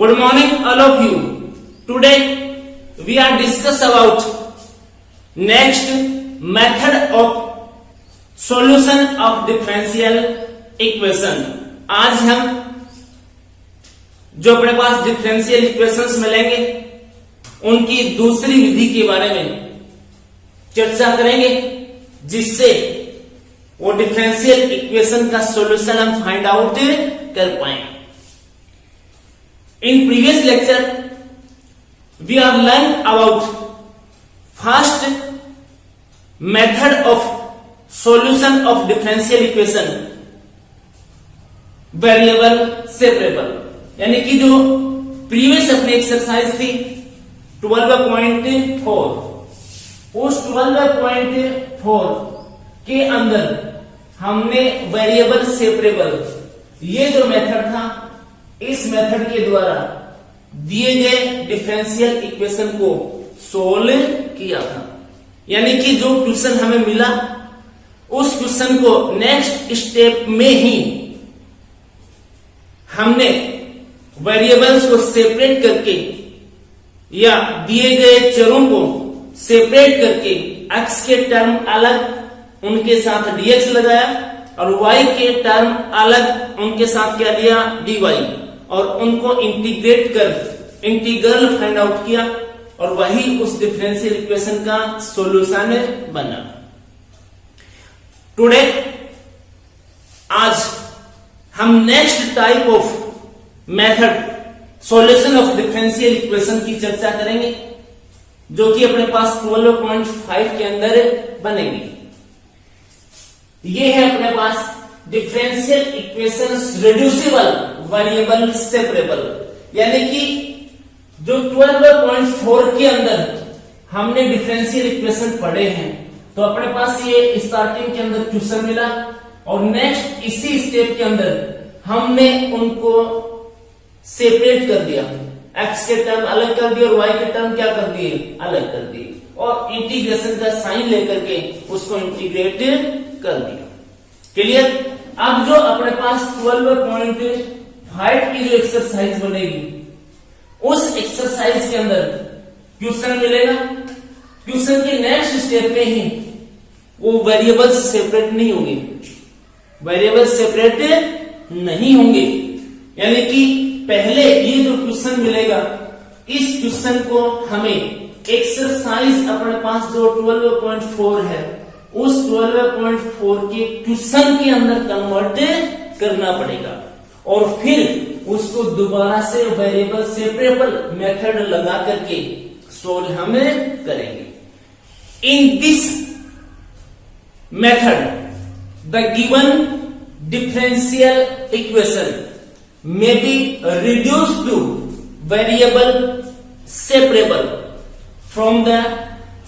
Good morning all of you. Today we are discuss about next method of solution of differential equation. आज हम जो अपने पास differential equations मिलेंगे उनकी दूसरी विधि के बारे में चर्चा करेंगे जिससे वो डिफरेंशियल इक्वेशन का सॉल्यूशन हम फाइंड आउट कर पाए. In previous lecture, we have learned about first method of solution of differential equation, variable separable. यानी कि जो प्रीवियस अपनी एक्सरसाइज थी 12.4, उस 12.4 के अंदर हमने वेरिएबल सेपरेबल ये जो मेथड था इस मेथड के द्वारा दिए गए डिफरेंशियल इक्वेशन को सोल्व किया था. यानी कि जो क्वेश्चन हमें मिला उस क्वेश्चन को नेक्स्ट स्टेप में ही हमने वेरिएबल्स को सेपरेट करके या दिए गए चरों को सेपरेट करके एक्स के टर्म अलग उनके साथ डीएक्स लगाया और y के टर्म अलग उनके साथ क्या दिया dy और उनको इंटीग्रेट कर इंटीग्रल फाइंड आउट किया और वही उस डिफरेंशियल इक्वेशन का सॉल्यूशन बना. टुडे आज हम next type of method solution of differential equation की चर्चा करेंगे जो कि अपने पास 12.5 के अंदर बनेगी. ये है अपने पास differential equations reducible variable separable. यानी कि जो 12.4 के अंदर हमने डिफरेंशियल इक्वेशन पढ़े हैं तो अपने पास ये स्टार्टिंग के अंदर क्वेश्चन मिला और नेक्स्ट इसी स्टेप के अंदर हमने उनको सेपरेट कर दिया. एक्स के टर्म अलग कर दिए और वाई के टर्म क्या कर दिए अलग कर दिए और इंटीग्रेशन का साइन लेकर के उसको इंटीग्रेट कर दिया. क्लियर. अब जो अपने पास 12.5 की जो एक्सरसाइज बनेगी उस एक्सरसाइज के अंदर क्वेश्चन मिलेगा. क्वेश्चन के नेक्स्ट स्टेप में ही वो वेरिएबल्स सेपरेट नहीं होंगे, वेरिएबल्स सेपरेट नहीं होंगे. यानी कि पहले ये जो क्वेश्चन मिलेगा इस क्वेश्चन को हमें एक्सरसाइज अपने पास जो 12.4 है उस 12.4 के क्वेश्चन के अंदर कन्वर्ट करना पड़ेगा और फिर उसको दोबारा से वेरिएबल सेपरेबल मेथड लगा करके सोल्व हम करेंगे. In this method the given differential equation may be reduced to variable separable from the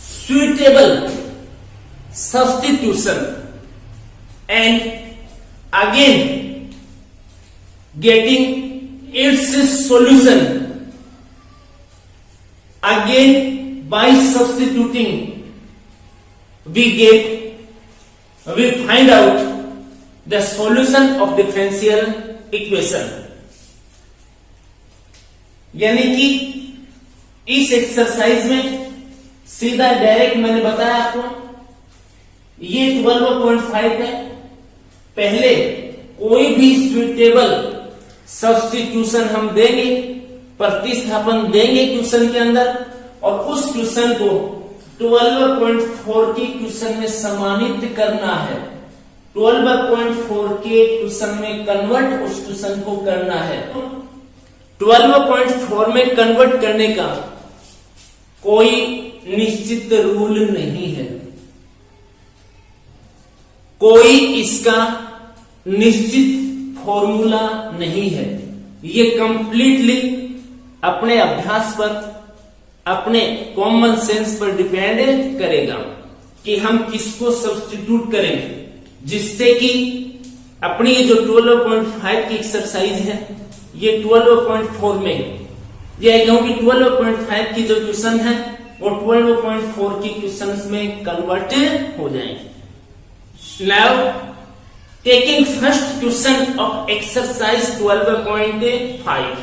suitable substitution and again getting its solution again by substituting we find out the solution of differential equation. यानी कि इस exercise में सीधा direct मैंने बताया आपको ये 12.5 है. पहले कोई भी सुइटेबल सब्स्टिट्यूशन हम देंगे, प्रतिस्थापन देंगे क्वेश्चन के अंदर और उस क्वेश्चन को 12.4 के क्वेश्चन में सम्मानित करना है. 12.4 के क्वेश्चन में कन्वर्ट उस क्वेश्चन को करना है. 12.4 में कन्वर्ट करने का कोई निश्चित रूल नहीं है, कोई इसका निश्चित फॉर्मूला नहीं है. ये कंप्लीटली अपने अभ्यास पर अपने कॉमन सेंस पर डिपेंड करेगा कि हम किसको सब्स्टिट्यूट करेंगे जिससे कि अपनी जो 12.5 की एक्सरसाइज है ये 12.4 में यह क्योंकि 12.5 की जो क्वेश्चन है वो 12.4 की क्वेश्चन में कन्वर्ट हो जाएंगे. Now taking first question of exercise 12.5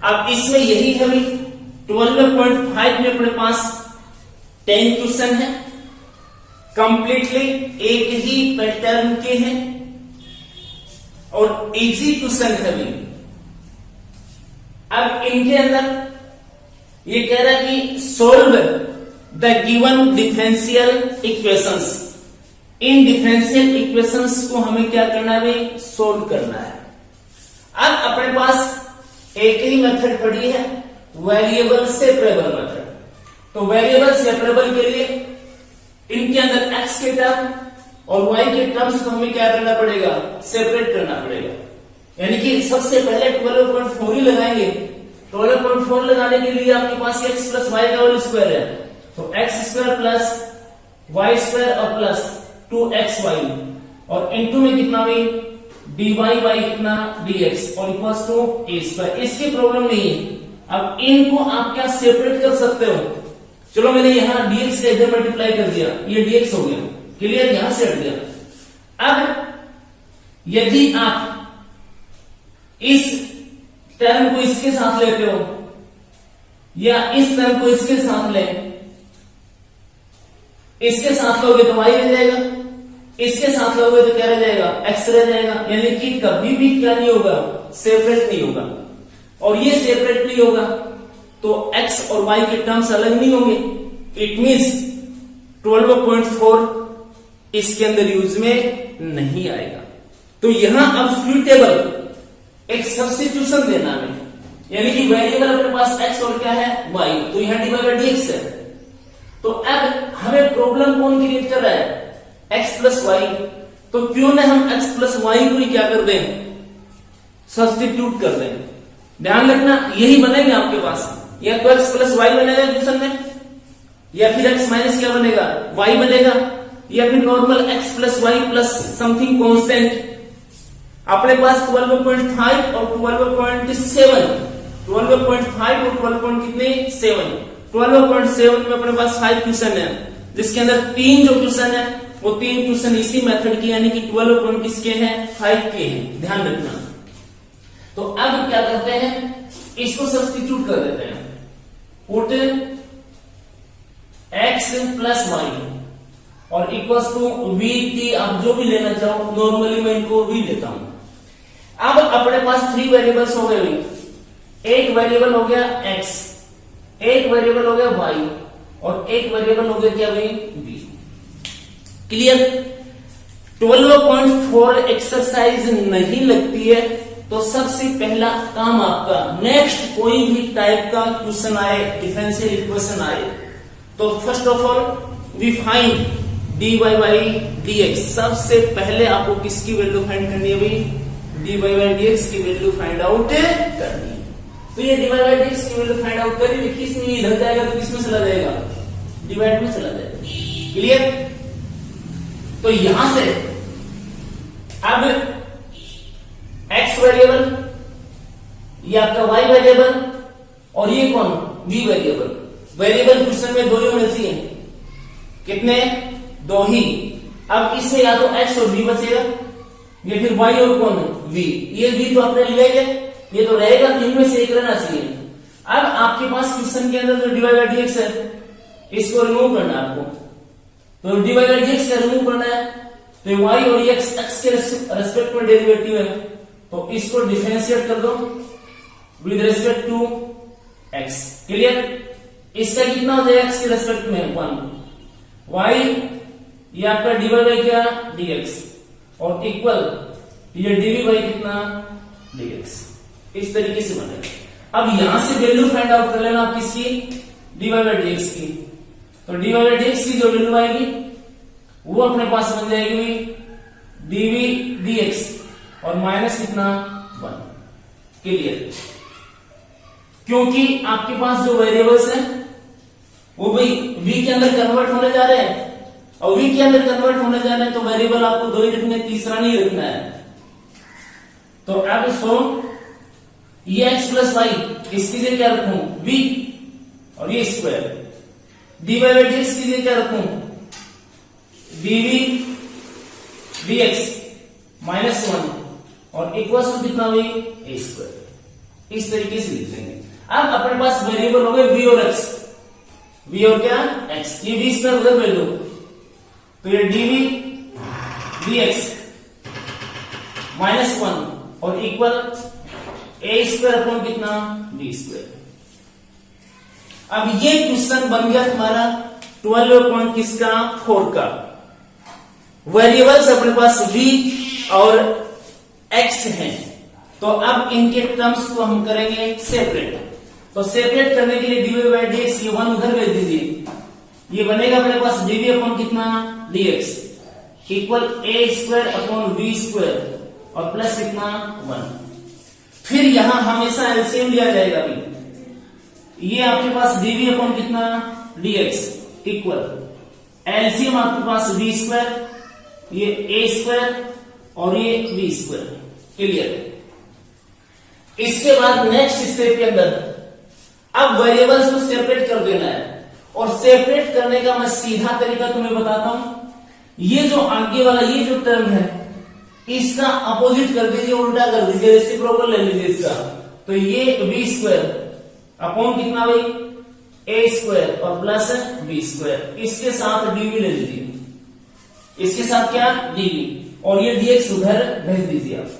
अब इसमें यही है भाई 12.5 में अपने पास 10 क्वेश्चन है, कंप्लीटली एक ही पैटर्न के हैं और इजी क्वेश्चन है भाई। अब इनके अंदर ये कह रहा है कि solve the given differential equations. In differential equations को हमें क्या करना है भाई, सोल्व करना है। अब अपने पास एक ही मेथड पड़ी है, वेरिएबल सेपरेबल मेथड। तो वेरिएबल सेपरेबल के लिए इनके अंदर x के टर्म और y के टर्म्स को हमें क्या करना पड़ेगा, सेपरेट करना पड़ेगा। यानी कि सबसे पहले 12.4 ही लगाएंगे। 12.4 लगाने के लिए आपके पास x प्लस वाई का होल स्क्वायर है, तो x square plus y square और प्लस 2xy और इनटू में कितना भी dy बाई कितना dx और इक्वल्स टू a स्क्वायर। इसकी प्रॉब्लम नहीं है। अब इनको आप क्या सेपरेट कर सकते हो, चलो मैंने यहां dx से इधर मल्टीप्लाई कर दिया, ये dx हो गया, क्लियर, यहां से हट गया। अब यदि आप इस टर्म को इसके साथ लेते हो या इस टर्म को इसके साथ ले, इसके साथ लोगे तो y रह जाएगा, इसके साथ लोगे तो क्या रह जाएगा, x रह जाएगा। यानी कि कभी भी क्या नहीं होगा, सेपरेट नहीं होगा। और ये सेपरेट नहीं होगा तो x और y के टर्म्स अलग नहीं होंगे। इट मींस 12.4 इसके अंदर यूज में नहीं आएगा। तो यहां अब सुइटेबल एक सब्स्टिट्यूशन देना है, यानी कि वेरिएबल अपने पास x और क्या है y, तो यहां dy बाई dx है। तो अब हमें प्रॉब्लम कौन क्रिएट कर रहा है, x प्लस वाई। तो क्यों ना हम x प्लस वाई को ही क्या कर दें, सब्स्टिट्यूट कर दें। ध्यान रखना यही बनेगा आपके पास, या तो x प्लस वाई बनेगा क्वेश्चन में, या फिर x माइनस क्या बनेगा, y बनेगा, या फिर normal x plus y plus something constant. अपने पास 12.5 और 12.7, 12.5 और 12 कितने 7, 12.7 में अपने पास 5 क्वेश्चन है, जिसके अंदर 3 जो क्वेश्चन है वो 3 क्वेश्चन इसी मेथड की, यानी कि 12 किसके हैं, 5 के हैं। ध्यान रखना। तो अब क्या करते हैं, इसको सब्स्टिट्यूट कर देते हैं, पुट x प्लस वाई और इक्वल्स टू v t, आप जो भी लेना चाहो, नॉर्मली मैं इनको v लेता हूं। अब अपने पास 3 वेरिएबल्स हो गए, एक वेरिएबल हो गया x, एक वेरिएबल हो गया y और एक वेरिएबल हो गया क्या भाई v। क्लियर। 12.4 एक्सरसाइज नहीं लगती है तो सबसे पहला काम आपका, नेक्स्ट कोई भी टाइप का क्वेश्चन आए, डिफरेंशियल इक्वेशन आए, तो first of all we find dy by dx। सबसे पहले आपको किसकी वैल्यू फाइंड करनी है भाई, dy बाई dx की वैल्यू फाइंड आउट करनी है। तो ये dy बाई dx की वैल्यू फाइंड आउट करी, किसमें इधर जाएगा तो किसमें चला जाएगा, डिवाइड में चला जाएगा। क्लियर। तो यहां से अब x वेरिएबल, ये आपका y वेरिएबल और ये कौन v वेरिएबल। वेरिएबल क्वेश्चन में 2 ही होने चाहिए, कितने, 2 ही। अब इससे या तो x और v बचेगा या फिर y और कौन v। ये v तो आपने लिया ही है, ये तो रहेगा, तो इनमें से एक रहना चाहिए। अब आपके पास क्वेश्चन के अंदर जो dy बाई dx है, इसको रिमूव करना है आपको। तो dy बाई dx का रिमूव करना है, तो y और x के रेस्पेक्ट में डेरिवेटिव है, तो इसको डिफरेंशिएट कर दो with respect to x। Clear. इसका कितना हो जाएगा, x के रेस्पेक्ट में 1, y ये आपका dy बाई क्या dx और इक्वल ये dv बाई कितना dx। इस तरीके से बनेगा। अब यहां से वैल्यू फाइंड आउट कर लेना आप किसकी, dy बाई dx की। तो dy बाई dx की जो वैल्यू आएगी वो अपने पास बन जाएगी dv dx और माइनस कितना 1। क्लियर। क्योंकि आपके पास जो वेरिएबल्स हैं वो भाई v के अंदर कन्वर्ट होने जा रहे हैं, और v के अंदर कन्वर्ट होने जा रहे हैं तो वेरिएबल आपको 2 ही रखने, तीसरा नहीं रखना है। तो अब सो ये x प्लस वाई, इसकी जगह क्या रखूं v और ये स्क्वायर, dy बाई dx की जगह क्या रखूं dv dx माइनस 1 और इक्वल टू कितना हुई a स्क्वायर। इस तरीके से लिख लेंगे। अब अपने पास वेरिएबल हो गए v और x, v और क्या x, ये v स्क्वायर उधर भेज दो तो ये dv dx -1 और इक्वल a स्क्वायर अपॉन कितना d स्क्वायर। अब ये क्वेश्चन बन गया तुम्हारा 12.4 का। वेरिएबल्स अपने पास v और x हैं, तो अब इनके टर्म्स को हम करेंगे सेपरेट। तो सेपरेट करने के लिए dy बाई dx ये 1 उधर भेज दीजिए, ये बनेगा अपने पास dv अपॉन कितना dx equal a square upon v square और प्लस कितना 1। फिर यहां हमेशा एलसीएम लिया जाएगा अभी, ये आपके पास dv अपॉन कितना dx इक्वल एलसीएम आपके पास v स्क्वायर, ये a स्क्वायर और ये v स्क्वायर। क्लियर। इसके बाद नेक्स्ट स्टेप के अंदर अब वेरिएबल्स को सेपरेट कर देना है, और सेपरेट करने का मैं सीधा तरीका तुम्हें बताता हूं। ये जो आगे वाला ये जो टर्म है इसका अपोजिट कर दीजिए, उल्टा कर दीजिए, रेसिप्रोकल ले लीजिए इसका। तो ये v स्क्वायर अपॉन कितना भाई a स्क्वायर और प्लस v स्क्वायर, इसके साथ dv ले लीजिए, इसके साथ क्या dv और ये dx उधर भेज दीजिए आप,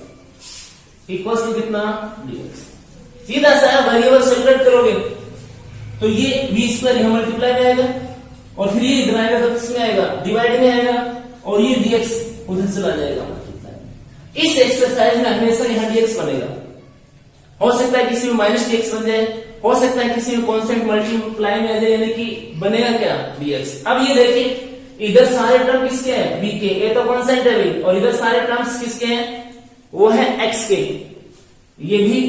इक्वल्स टू कितना dx। सीधा सा वेरिएबल सेपरेट करोगे तो ये v स्क्वायर यहां मल्टीप्लाई में आएगा और फिर ये इधर आएगा तो किसमें आएगा डिवाइड में आएगा और ये dx उधर चला जाएगा मल्टीप्लाई। इस एक्सरसाइज में हमेशा यहां dx बनेगा, हो सकता है किसी में माइनस dx बन जाए, हो सकता है किसी में कांस्टेंट मल्टीप्लाई में आ जाए, यानी कि बनेगा क्या dx। अब ये देखिए इधर सारे टर्म किसके हैं v के, a तो कांस्टेंट है भाई, और इधर सारे टर्म्स किसके हैं वो है x के, ये भी।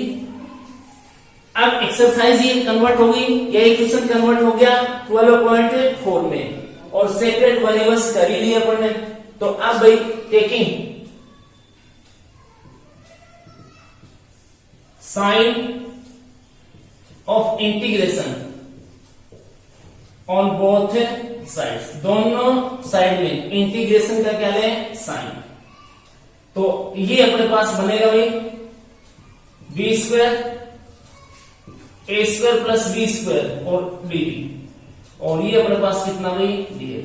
अब एक्सरसाइज ये कन्वर्ट हो गई, ये इक्वेशन कन्वर्ट हो गया 12.4 में, और सेपरेट वेरिएबल्स कर ही लिया अपन ने। तो अब भाई taking sign of integration on both sides, दोनों साइड में इंटीग्रेशन का क्या लें साइन। तो ये अपने पास बनेगा भाई v square a square plus b square और dv, और ये अपने पास कितना भाई dx।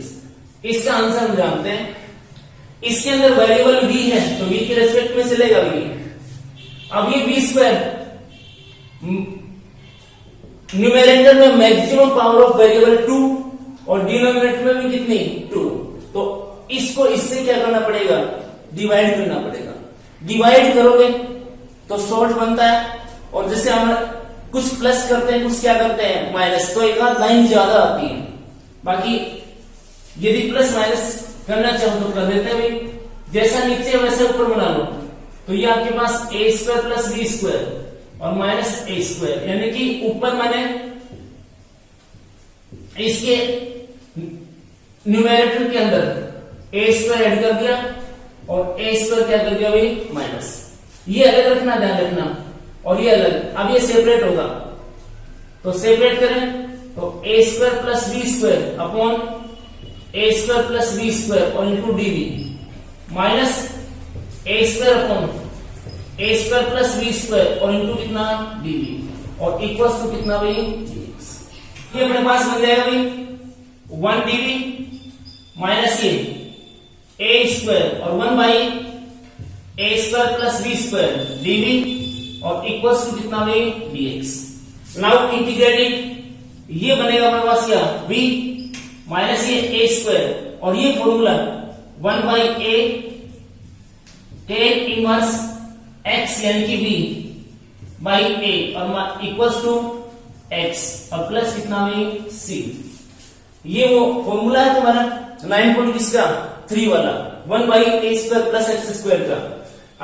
इसका आंसर हम जानते हैं, इसके अंदर वेरिएबल v है तो v के रेस्पेक्ट में चलेगा v। अब ये b स्क्वायर न्यूमेरेटर में मैक्सिमम पावर ऑफ वेरिएबल 2 और डिनोमिनेटर में भी कितनी 2, तो इसको इससे क्या करना पड़ेगा डिवाइड करना पड़ेगा। डिवाइड करोगे तो शॉर्ट बनता है, और जैसे हम कुछ प्लस करते हैं कुछ क्या करते हैं माइनस, तो एक आध लाइन ज्यादा आती है। बाकी यदि प्लस माइनस करना चाहो तो कर देते हैं भाई, जैसा नीचे वैसे ऊपर बना लो। तो ये आपके पास a square plus b square और माइनस a स्क्वायर, यानी कि ऊपर मैंने इसके न्यूमेरेटर के अंदर a स्क्वायर ऐड कर दिया और a स्क्वायर क्या कर दिया भाई माइनस। ये अलग रखना, ध्यान रखना, और ये अलग। अब ये सेपरेट होगा तो सेपरेट करें तो a square plus b square upon a square plus b square और into dv minus a square upon a square plus b square और इंटू कितना dv और इक्वल्स टू कितना भाई dx। ये अपने पास बन जाएगा भाई 1 dv माइनस ये a स्क्वायर और 1 by a square plus b square dv और इक्वल्स टू कितना भाई dx। नाउ इंटीग्रेटिंग ये बनेगा अपने पास क्या v माइनस ये a स्क्वायर और ये formula 1 by a tan inverse x यानी कि v बाई a और इक्वल्स टू x और प्लस कितना भाई c। ये वो फॉर्मूला है तुम्हारा 9 किसका 3 वाला 1 by a square plus x square का।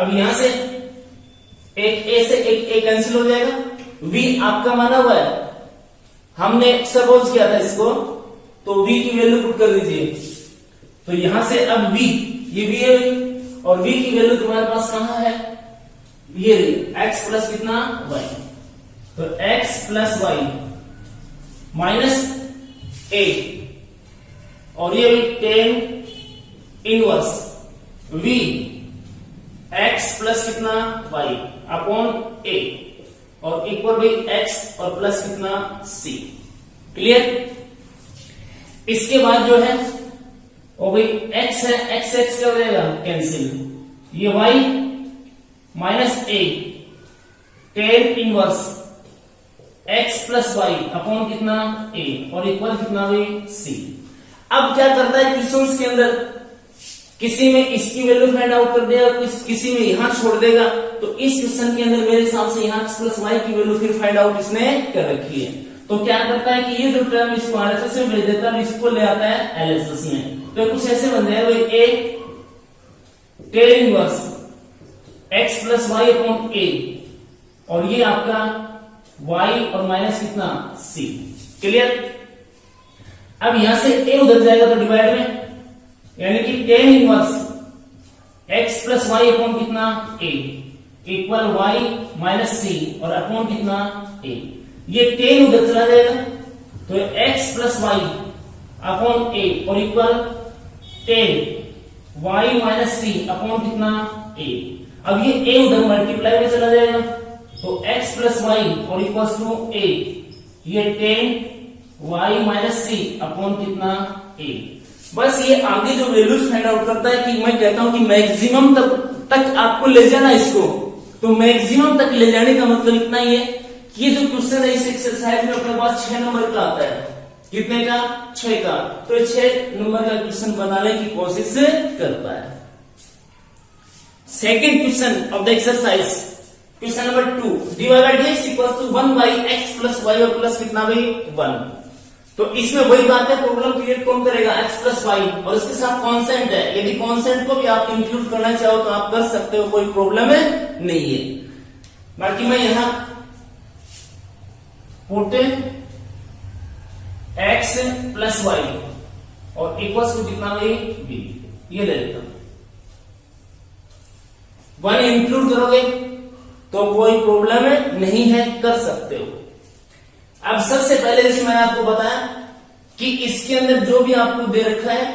अब यहां से एक a से एक a कैंसिल हो जाएगा, v आपका माना हुआ है, हमने सपोज किया था इसको, तो v की वैल्यू पुट कर दीजिए। तो यहां से अब v ये v है और v की वैल्यू तुम्हारे पास कहां है ये x प्लस कितना y, तो x plus y minus a और ये 10 इनवर्स v x प्लस कितना y अपॉन a और इक्वल भाई x और प्लस कितना c। क्लियर। इसके बाद जो है वो भाई x है, x क्या हो जाएगा कैंसिल, ये y minus a tan inverse x plus y upon कितना a और इक्वल कितना भाई c। अब क्या करता है क्वेश्चंस के अंदर, किसी में इसकी वैल्यू फाइंड आउट कर देगा, किसी में यहां छोड़ देगा, तो इस क्वेश्चन के अंदर मेरे हिसाब से यहां x प्लस वाई की वैल्यू फिर फाइंड आउट इसने कर रखी है। तो क्या करता है कि ये जो टर्म इसको आरएचएस में भेज देता है, इसको ले आता है एलएचएस में। तो कुछ ऐसे बन जाएगा भाई a tan inverse x plus y upon a और ये आपका y और माइनस कितना c। क्लियर। अब यहां से a उधर जाएगा तो डिवाइड में, यानी कि tan inverse x plus y upon कितना a equal y minus c और अपॉन कितना a। ये टेन उधर चला जाएगा तो x plus y upon a और equal tan y minus c upon कितना a। अब ये a उधर मल्टीप्लाई में चला जाएगा तो x प्लस वाई और इक्वल टू a, ये ten y minus c upon कितना a। बस ये आगे जो वैल्यूज फाइंड आउट करता है कि मैं कहता हूं कि मैक्सिमम तक आपको ले जाना इसको, तो मैक्सिमम तक ले जाने का मतलब इतना ही है कि ये जो क्वेश्चन है इस एक्सरसाइज में अपने पास 6 नंबर का आता है। कितने का? 6 का। तो 6 नंबर का क्वेश्चन बनाने की कोशिश करता है। Second question of the exercise, question number 2, dy by dx equals to 1 by x plus y और प्लस कितना भाई 1। तो इसमें वही बात है, प्रॉब्लम क्रिएट कौन करेगा? x प्लस वाई और इसके साथ कांस्टेंट है। यदि कांस्टेंट को भी आप इंक्लूड करना चाहो तो आप कर सकते हो, कोई प्रॉब्लम नहीं है। बाकी मैं यहां पुट x प्लस वाई और इक्वल्स टू कितना भाई b, ये ले लेता हूं। 1 इंक्लूड करोगे तो कोई प्रॉब्लम नहीं है, कर सकते हो। अब सबसे पहले जैसे मैंने आपको बताया कि इसके अंदर जो भी आपको दे रखा है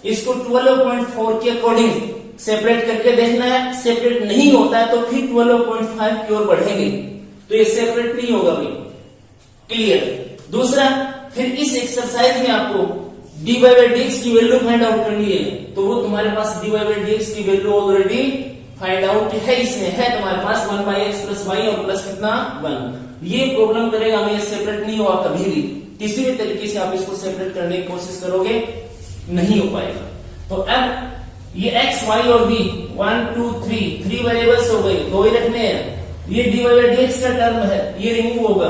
इसको 12.4 के अकॉर्डिंग सेपरेट करके देखना है। सेपरेट नहीं होता है तो फिर 12.5 की ओर बढ़ेंगे, तो ये सेपरेट नहीं होगा भाई। क्लियर। दूसरा, फिर इस एक्सरसाइज में आपको dy by dx की वैल्यू फाइंड आउट करनी है, तो वो तुम्हारे पास dy by dx की वैल्यू ऑलरेडी फाइंड आउट है, इसमें है तुम्हारे पास 1 by x प्लस वाई और प्लस कितना 1। ये प्रॉब्लम करेगा, हमें सेपरेट नहीं होगा कभी भी, किसी भी तरीके से आप इसको सेपरेट करने की कोशिश करोगे नहीं हो पाएगा। तो अब ये x y और b 1 2 3 वेरिएबल्स हो गए, 2 ही रखने हैं। ये dy by dx का टर्म है, ये रिमूव होगा,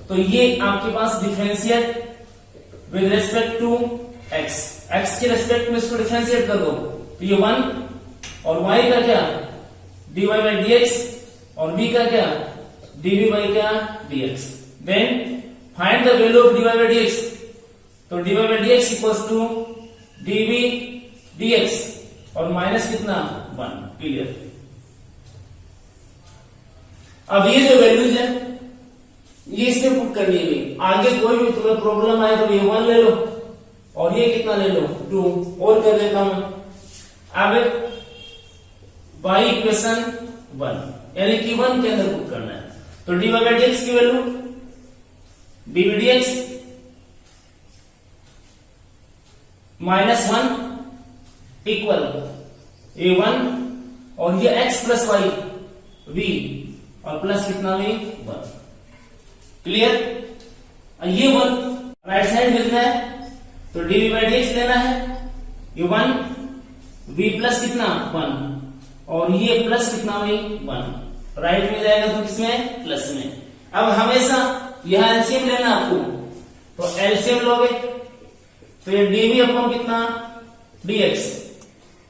तो ये आपके पास differential with respect to x के रेस्पेक्ट में इसको डिफरेंशिएट कर दो, तो ये 1 और y का क्या dy by dx और b का क्या dv by क्या dx। Then find the value of dy by dx, तो dy by dx equals to dv dx और माइनस कितना 1। क्लियर। अब ये जो वैल्यूज है ये इसमें पुट करनी है। आगे कोई भी तुम्हें प्रॉब्लम आए तो ये 1 ले लो और ये कितना ले लो 2 और कर देता हूं। अब बाई इक्वेशन 1 यानी कि 1 के अंदर पुट करना है, तो dy by dx की value dv dx minus 1 equal a1 और ये x प्लस वाई v और प्लस कितना v 1। क्लियर। ये 1 राइट साइड लिखना है तो dv by dx लेना है, ये 1 v प्लस कितना 1 और ये प्लस कितना भाई 1, राइट में जाएगा तो किसमें प्लस में। अब हमेशा यहां एलसीएम लेना आपको, तो एलसीएम लोगे तो ये dv अपॉन कितना dx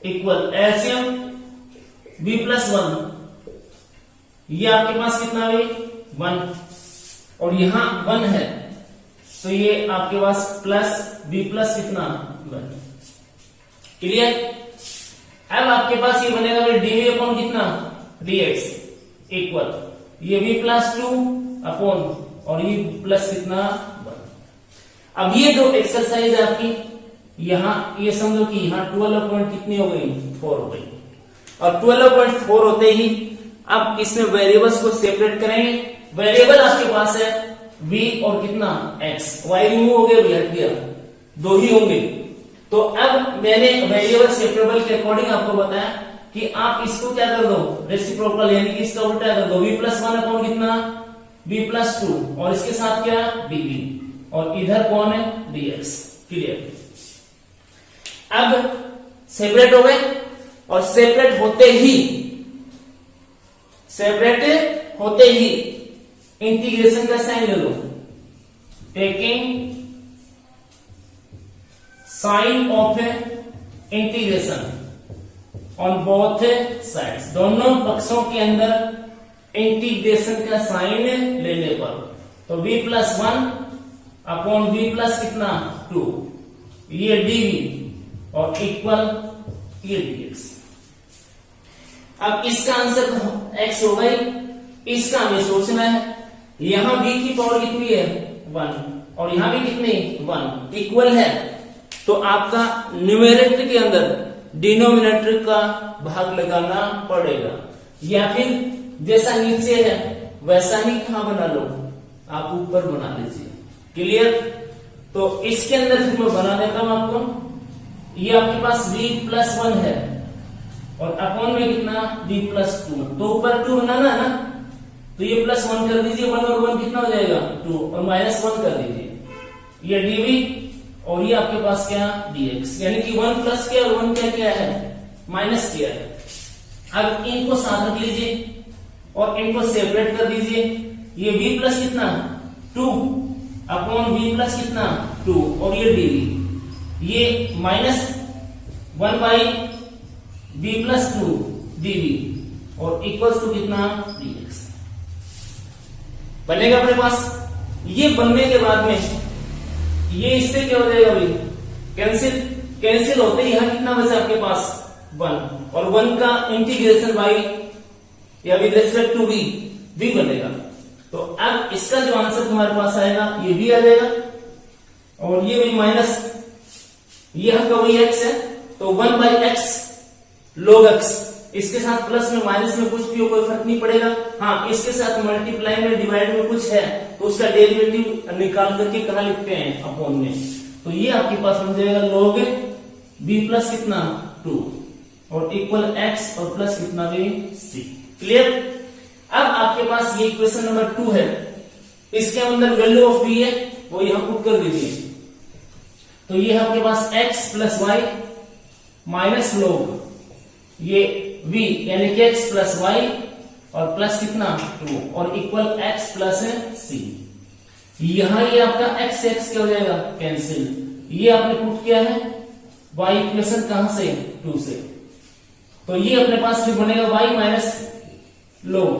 equal LCM b plus 1, ये आपके पास कितना भाई 1 और यहां 1 है तो ये आपके पास प्लस b प्लस कितना 1। क्लियर। अब आपके पास ये बनेगा भाई dv अपॉन कितना dx इक्वल ये v प्लस 2 अपॉन और ये प्लस कितना 1। अब ये जो एक्सरसाइज है आपकी, यहां ये समझो कि यहां 12 पॉइंट कितनी हो गई 4 हो गई, और 12.4 होते ही अब इसमें वेरिएबल्स को सेपरेट करेंगे वेरिएबल आपके पास है v और कितना x, y रिमूव हो गया, हट गया, दो ही होंगे। तो अब मैंने वेरिएबल सेपरेबल के अकॉर्डिंग आपको बताया कि आप इसको क्या कर दो, रेसिप्रोकल यानी कि इसका उल्टा कर दो, v+1 अपॉन कितना v+2 और इसके साथ क्या dv और इधर कौन है dx। क्लियर। अब सेपरेट हो गए और सेपरेट होते ही इंटीग्रेशन का साइन ले लो, taking sign of integration on both sides, दोनों पक्षों के अंदर इंटीग्रेशन का साइन लेने पर, तो v+1 अपॉन v प्लस कितना 2 ये dv और इक्वल ये dx। अब इसका आंसर x हो गई, इसका हमें सोचना है, यहां v की पावर कितनी है 1 और यहां भी कितनी 1 इक्वल है, तो आपका न्यूमेरेटर के अंदर डिनोमिनेटर का भाग लगाना पड़ेगा, या फिर जैसा नीचे है वैसा ही कहां बना लो, आप ऊपर बना लीजिए। क्लियर। तो इसके अंदर फिर मैं बना देता हूं आपको, ये आपके पास v+1 है और अपॉन में कितना v+2, तो ऊपर 2 बनाना है ना, तो ये +1 कर दीजिए, 1 और 1 कितना हो जाएगा 2 और -1 कर दीजिए, ये dv और ये आपके पास क्या dx, यानी कि 1 प्लस क्या और 1 क्या है माइनस क्या है। अब इनको साथ रख लीजिए और इनको सेपरेट कर दीजिए, ये v प्लस कितना 2 अपॉन v प्लस कितना 2 और ये dv, ये -1 बाई v+2 dv और इक्वल्स टू कितना dx बनेगा अपने पास। ये बनने के बाद में ये इससे क्या हो जाएगा भाई, कैंसिल होते ही यहां कितना बचा आपके पास 1 और 1 का इंटीग्रेशन बाई या विद रिस्पेक्ट टू v बनेगा। तो अब इसका जो आंसर तुम्हारे पास आएगा ये v आ जाएगा और ये भी माइनस ये आपका वही x है, तो 1/x log x, इसके साथ प्लस में माइनस में कुछ भी हो कोई फर्क नहीं पड़ेगा। हाँ, इसके साथ मल्टीप्लाई में डिवाइड में कुछ है तो उसका डेरिवेटिव निकाल करके कहां लिखते हैं अपॉन में, तो ये आपके पास बन जाएगा log v प्लस कितना 2 और इक्वल x और प्लस कितना भी c। क्लियर। अब आपके पास ये इक्वेशन नंबर 2 है, इसके अंदर वैल्यू ऑफ v है वो यहां पुट कर दीजिए, तो ये आपके पास x plus y minus log ये v यानी कि x प्लस वाई और प्लस कितना 2 और इक्वल x प्लस c। यहां ये आपका x क्या हो जाएगा कैंसिल, ये आपने पुट किया है y इक्वेशन कहां से 2 से, तो ये अपने पास भी बनेगा y minus log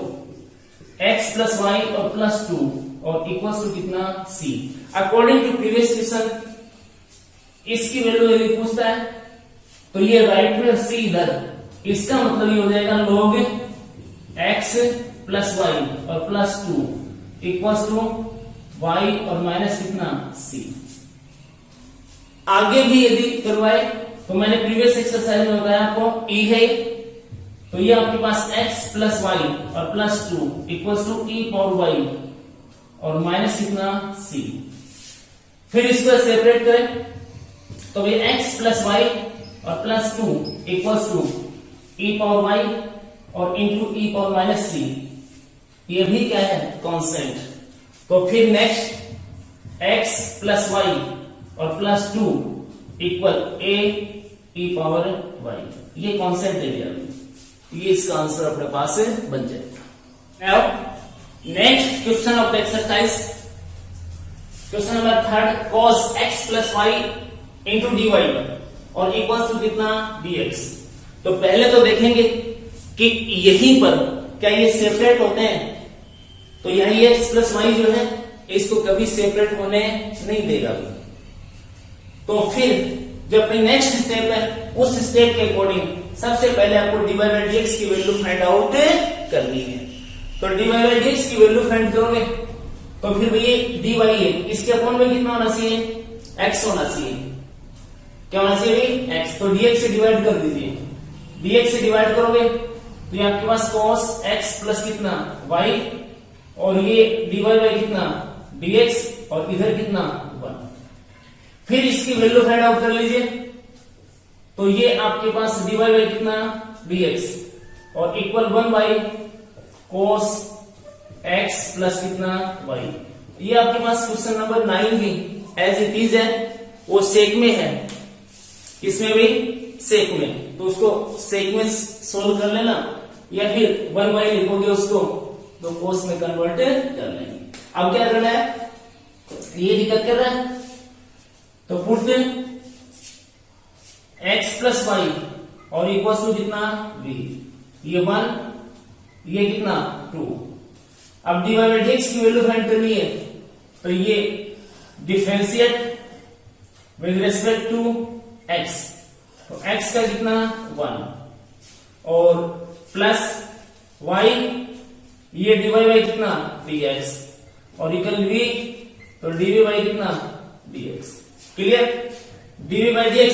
x plus Y और प्लस 2 और इक्वल टू कितना c। According to previous question इसकी वैल्यू यदि पूछता है तो ये राइट में c इधर, इसका मतलब ये हो जाएगा log x प्लस वाई और प्लस 2 इक्वल टू y और माइनस कितना c। आगे भी यदि करवाए तो मैंने प्रीवियस एक्सरसाइज में बताया आपको e है, तो ये आपके पास x प्लस वाई और plus 2 equal to e power Y और माइनस कितना c। फिर इसको सेपरेट करें तो ये x प्लस वाई और plus 2 equal to e power Y और into e power minus c, ये भी क्या है कांस्टेंट। तो फिर नेक्स्ट x प्लस वाई और plus 2 equal a e power y, ये कांस्टेंट दे दिया, ये इसका आंसर अपने पास बन जाएगा। Now next question of the exercise, question number 3 cos x plus y into dy और इक्वल टू कितना dx। तो पहले तो देखेंगे कि यहीं पर क्या ये सेपरेट होते हैं, तो यही x प्लस वाई जो है इसको कभी सेपरेट होने नहीं देगा। तो फिर जो अपनी नेक्स्ट स्टेप है उस स्टेप के अकॉर्डिंग सबसे पहले आपको dy बाई dx की वैल्यू फाइंड आउट करनी है। तो dy बाई dx की वैल्यू फाइंड करोगे तो फिर ये dy है, इसके अपॉन में कितना होना चाहिए x होना चाहिए, क्या होना चाहिए भाई x, तो dx से डिवाइड कर दीजिए, dx से डिवाइड करोगे तो ये आपके पास cos x प्लस कितना y और ये dy बाई कितना dx और इधर कितना 1। फिर इसकी वैल्यू फाइंड आउट कर लीजिए, तो ये आपके पास dy बाई कितना dx और equal 1 by cos x plus कितना y। ये आपके पास क्वेश्चन नंबर 9 भी एज इट इज है, वो सेक में है, इसमें भी सेक में, तो उसको सेक में सोल्व कर लेना या फिर 1 बाई लिखोगे उसको तो कोस में कन्वर्ट कर लेंगे। अब क्या करना है, ये दिक्कत कर रहा है तो पुट x प्लस वाई और इक्वल टू कितना b, ये 1 ये कितना 2। अब dy बाई dx की वैल्यू फाइंड करनी है, तो ये differentiate with respect to x, तो x का कितना 1 और प्लस y ये dy बाई कितना dx और इक्वल v, तो dv बाई कितना dx। Clear, dv by dx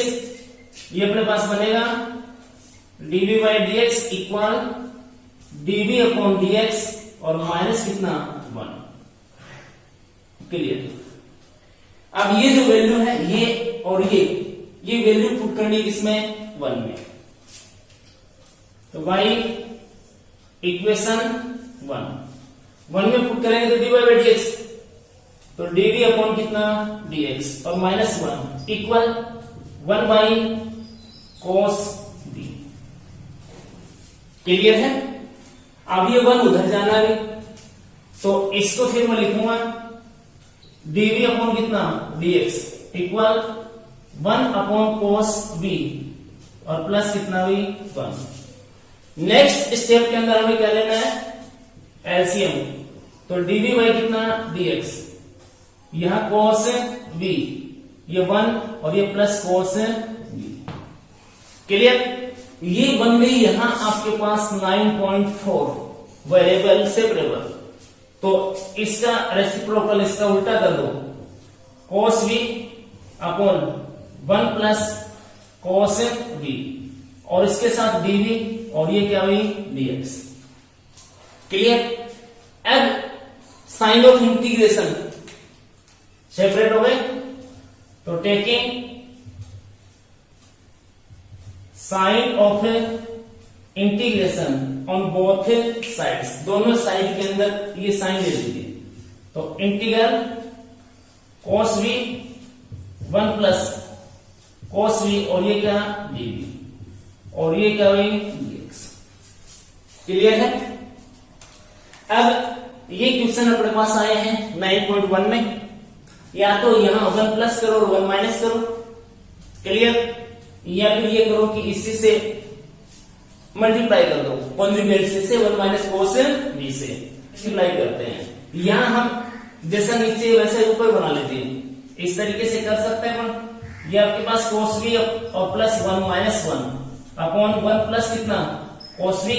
ये अपने पास बनेगा dv by dx equal dv upon dx और माइनस कितना 1। क्लियर, अब ये जो वैल्यू है ये और ये वैल्यू पुट करनी किसमें 1 में, तो बाई इक्वेशन 1 में पुट करेंगे तो dy बाई dx, तो dv अपॉन कितना dx और minus 1 equal 1 by cos b। Clear है, अब ये 1 उधर जाना भी, तो इसको फिर मैं लिखूंगा dv अपॉन कितना dx equal 1 upon cos b और प्लस कितना भी 1। नेक्स्ट स्टेप के अंदर हमें क्या लेना है एलसीएम, तो dv बाई कितना dx, यहां cos b ये 1 और ये प्लस cos b। क्लियर, ये बन गई यहां आपके पास 9.4 वेरिएबल सेपरेबल, तो इसका रेसिप्रोकल इसका उल्टा कर दो, cos b upon 1 plus cos b और इसके साथ dv और ये क्या हुई dx। क्लियर, अब साइन ऑफ इंटीग्रेशन सेपरेट हो गए, तो taking sign of integration on both sides, दोनों साइड के अंदर ये साइन ले लीजिए, तो integral cos v 1 plus cos v और ये क्या dv और ये क्या हुई dx। क्लियर है, अब ये क्वेश्चन अपने पास आए हैं 9.1 में, या तो यहां 1 प्लस करो और 1 माइनस करो। क्लियर, या फिर ये करो कि इसी से मल्टीप्लाई कर दो, कॉन्जुगेट से 1 माइनस cos b से मल्टीप्लाई करते हैं। यहां हम जैसा नीचे वैसे ऊपर बना लेते हैं, इस तरीके से कर सकते हैं। ये आपके पास cos b और प्लस 1 माइनस 1 अपॉन 1 प्लस कितना cos b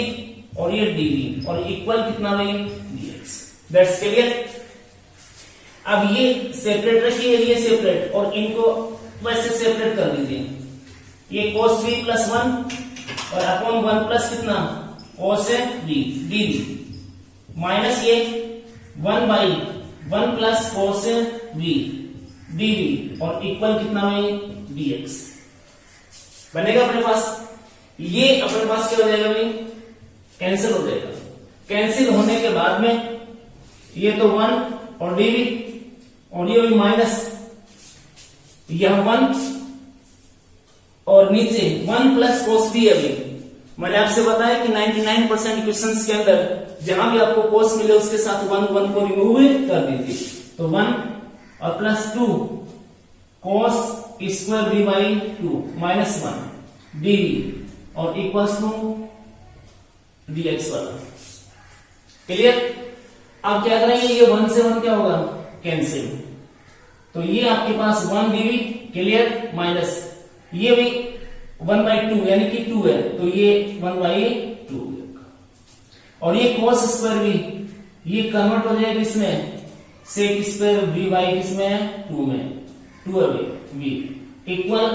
और ये dv और इक्वल कितना भाई dx। That's clear. अब ये सेपरेट रखिए, ये सेपरेट और इनको वैसे सेपरेट कर दीजिए, ये cos b प्लस 1 और अपॉन 1 प्लस कितना cos b dv माइनस ये 1 by 1 plus cos b dv और इक्वल कितना भाई dx बनेगा अपने पास। ये अपने पास क्या हो जाएगा भाई, कैंसिल हो जाएगा। कैंसिल होने के बाद में ये तो 1 और dv और ये माइनस यह 1 और नीचे 1 प्लस cos b। अभी मैंने आपसे बताया कि 99% क्वेश्चंस के अंदर जहां भी आपको cos मिले उसके साथ 1 को रिमूव कर दीजिए, तो 1 और plus 2 cos square b by 2 minus 1 dv और इक्वल्स टू dx वाला। क्लियर, अब क्या करेंगे, ये 1 से 1 क्या होगा कैंसिल, तो ये आपके पास 1 dv क्लियर माइनस ये भी 1 बाई 2 यानी कि 2 है, तो ये 1 बाई 2 और ये cos स्क्वायर b ये कन्वर्ट हो जाएगा इसमें sec स्क्वायर b बाई किसमें 2 में 2 है v इक्वल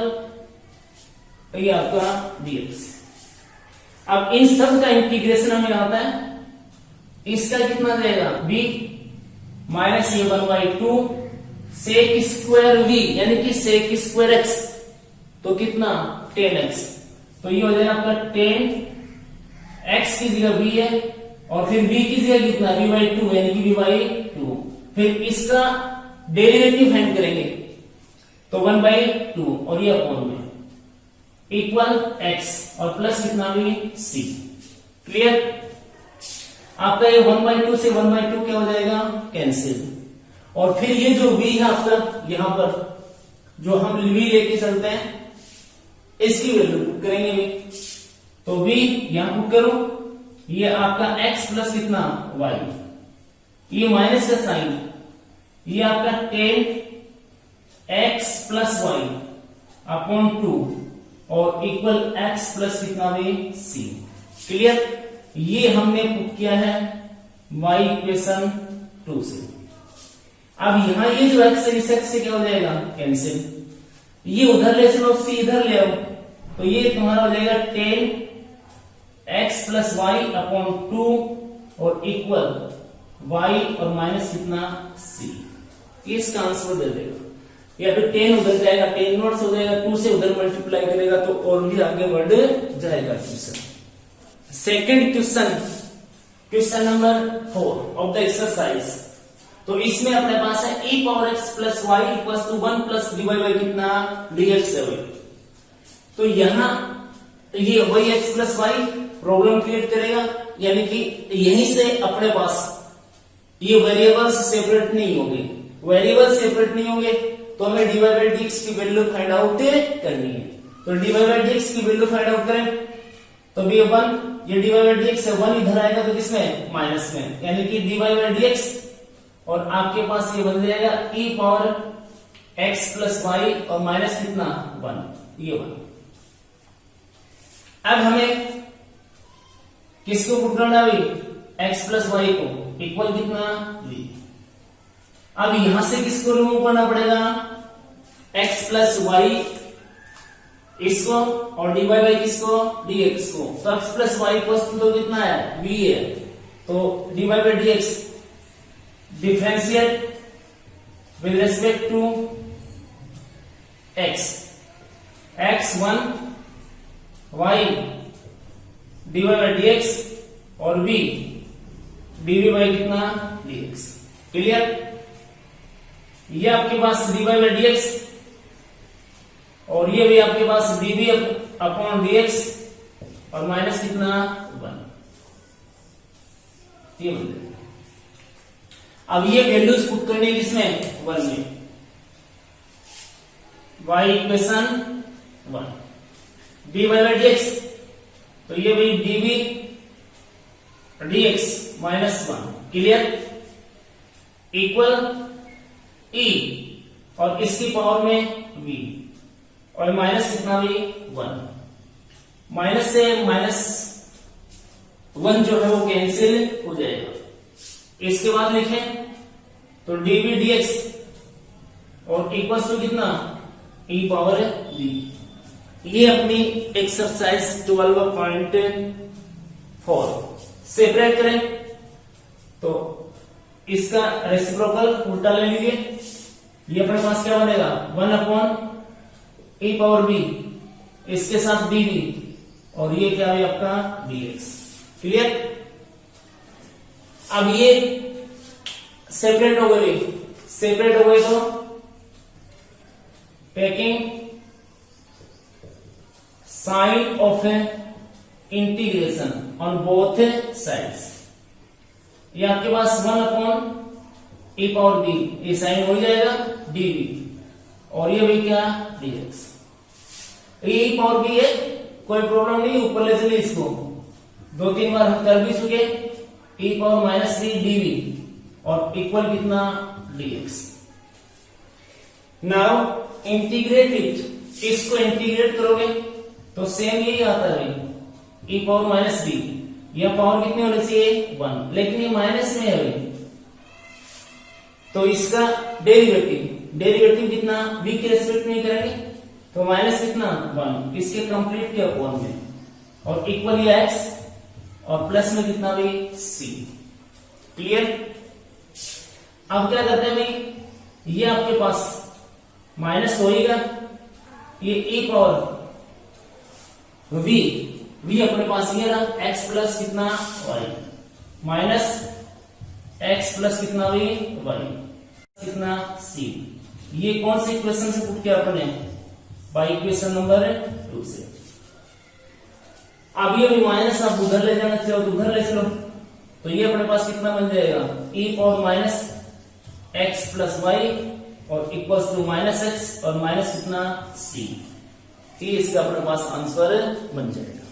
ये आपका dx। अब इन सब का इंटीग्रेशन हमें आता है इसका कितना जाएगा v माइनस ये 1/2 sec स्क्वायर v यानी कि sec स्क्वायर x, तो कितना 10x, तो ये हो जाएगा आपका 10x की जगह v है और फिर v की जगह कितना v/2 यानी कि v/2, फिर इसका डेरिवेटिव फाइंड करेंगे तो 1/2 और ये अपॉन में इक्वल x और प्लस कितना भी c। क्लियर? आपका ये 1/2 से 1/2 क्या हो जाएगा कैंसिल, और फिर ये जो v है आपका यहां पर जो हम v लेके चलते हैं इसकी वैल्यू पुट करेंगे भी, तो v यहां पुट करो, ये आपका x प्लस कितना y, ये माइनस का साइन, ये आपका 10x प्लस y अपॉन 2 और इक्वल x प्लस कितना भी c। क्लियर? ये हमने पुट किया है y इक्वेशन 2 से। अब यहां ये जो x है इस x से क्या हो जाएगा कैंसिल, ये उधर ले चलो c इधर ले आओ, तो ये तुम्हारा हो जाएगा 10x प्लस y अपॉन 2 और इक्वल y और माइनस कितना c। इसका आंसर दे देगा, या फिर 10 उधर जाएगा 10 नोट्स हो जाएगा, 2 से उधर मल्टीप्लाई करेगा तो और भी आगे बढ़ जाएगा question. Second question, question number 4 of the exercise, तो इसमें अपने पास है e power x plus y equals to 1 plus dy by कितना dx है। तो यहां ये वही x plus y problem create करेगा, यानी कि यहीं से अपने पास ये वेरिएबल्स सेपरेट नहीं होंगे, वेरिएबल सेपरेट नहीं होंगे तो हमें dy बाई dx की वैल्यू फाइंड आउट करनी है। तो dy बाई dx की वैल्यू फाइंड आउट करें तो भी 1, ये dy बाई dx है 1 इधर आएगा तो किसमें माइनस में, यानी कि dy बाई dx और आपके पास ये बन जाएगा e power x plus y और माइनस कितना 1, ये 1। अब हमें किसको पुट करना है x प्लस y को, इक्वल कितना v। अब यहां से किसको रिमूव करना पड़ेगा x प्लस y इसको और dy बाई किसको dx को, तो x प्लस y इक्वल तो कितना है v है, तो dy by dx differentiate with respect to x, x1 y dy by dx और v dv बाई कितना dx। क्लियर? ये आपके पास dy बाई dx और ये भी आपके पास dv अपॉन dx और माइनस कितना 1, ये बन जाएगा। अब ये वैल्यूज पुट करने किसमें 1 में, y equation 1 dy by dx, तो ये भी dv dx minus 1। Clear? Equal e और इसकी पावर में v और माइनस कितना भी 1, माइनस से माइनस 1 जो है वो कैंसिल हो जाएगा। इसके बाद लिखें तो dv dx और इक्वल्स टू कितना e पावर v। ये अपनी एक्सरसाइज 12.4 सेपरेट करें तो इसका रेसिप्रोकल उल्टा ले लीजिए, ये अपने पास क्या बनेगा 1 अपॉन e पावर v, इसके साथ dv और ये क्या है आपका dx। क्लियर? अब ये सेपरेट हो गए, सेपरेट हो गए तो taking sign of integration on both sides, ये आपके पास 1 अपॉन e पावर b, ये साइन हो जाएगा dv और ये भी क्या dx। e पावर b है, कोई प्रॉब्लम नहीं, ऊपर ले चलिए इसको, 2-3 बार हम कर भी चुके, e power minus b dv और इक्वल कितना dx। नाउ इंटीग्रेट इट, इसको इंटीग्रेट करोगे तो सेम यही आता है e पावर माइनस b, यह पावर कितनी होनी चाहिए 1, लेकिन ये माइनस में है तो इसका डेरिवेटिव कितना v के रेस्पेक्ट में करेंगे तो माइनस कितना 1, इसके कंप्लीट के अपॉन में और इक्वल ये x और प्लस में कितना भी c। क्लियर। अब क्या करते हैं भाई, ये आपके पास माइनस होएगा, ये e पावर v अपने पास ये रहा x प्लस कितना y माइनस x प्लस कितना v y कितना c। ये कौन सी इक्वेशन से पुट किया अपने, बाई इक्वेशन नंबर 2 से। अब ये भी माइनस आप उधर ले जाना चाहो तो उधर ले चलो, तो ये अपने पास कितना बन जाएगा e power minus x plus Y और इक्वल्स टू माइनस एक्स और माइनस कितना c। ये इसका अपने पास आंसर बन जाएगा।